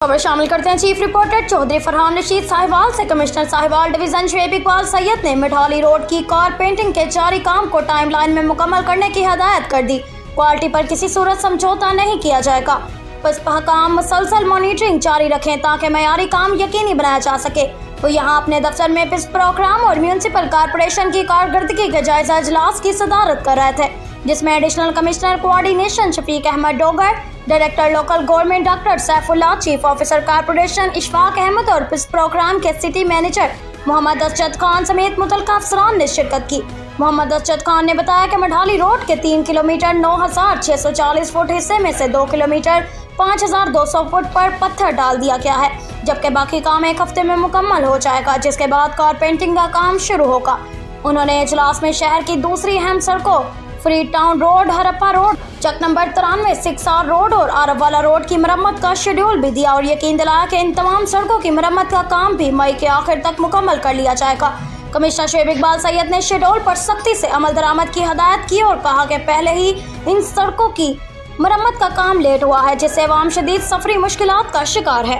खबर शामिल करते हैं। चीफ रिपोर्टर चौधरी फरहान रशीद साहिवाल से कमिश्नर साहिवाल डिवीजन शुएब इकबाल सैयद ने मिठाली रोड की कार पेंटिंग के जारी काम को टाइम लाइन में मुकम्मल करने की हदायत कर दी। क्वालिटी पर किसी सूरत समझौता नहीं किया जाएगा। बस काम मुसलसल मॉनिटरिंग जारी रखें ताकि मयारी काम यकीनी बनाया जा सके। वो यहाँ अपने दफ्तर में पिस प्रोग्राम और म्यूनसिपल कारपोरेशन की कारकर्दगी के जायजा इजलास की सदारत कर रहे थे, जिसमें additional commissioner coordination Shafiq Ahmad Dogar, director local government doctor Saifullah, chief officer corporation Ishfaq Ahmad और पिस प्रोग्राम के सिटी मैनेजर मोहम्मद असजद खान समेत मुतल्लिका अफसरान ने शिरकत की। मोहम्मद असजद खान ने बताया कि मिठाली रोड के 3 किलोमीटर 9640 फुट हिस्से में से 2 किलोमीटर 5200 फुट पर पत्थर डाल दिया गया है, जबकि बाकी काम 1 हफ्ते में मुकम्मल हो जाएगा, जिसके बाद कार पेंटिंग का काम शुरू होगा। उन्होंने इजलास में शहर की दूसरी अहम सड़कों free town road, Harappa road, चक नंबर 93, 6R रोड और आरबवाला रोड की मरम्मत का शेड्यूल भी दिया और यकीन दिलाया कि इन तमाम सड़कों की मरम्मत का काम भी मई के आखिर तक मुकम्मल कर लिया जाएगा। कमिश्नर शुएब इकबाल सैयद ने शेड्यूल पर सख्ती से अमल दरामद की हदायत की और कहा कि पहले ही इन सड़कों की मरम्मत का काम लेट हुआ है, जिससे अवाम शदीद सफरी मुश्किलात का शिकार है।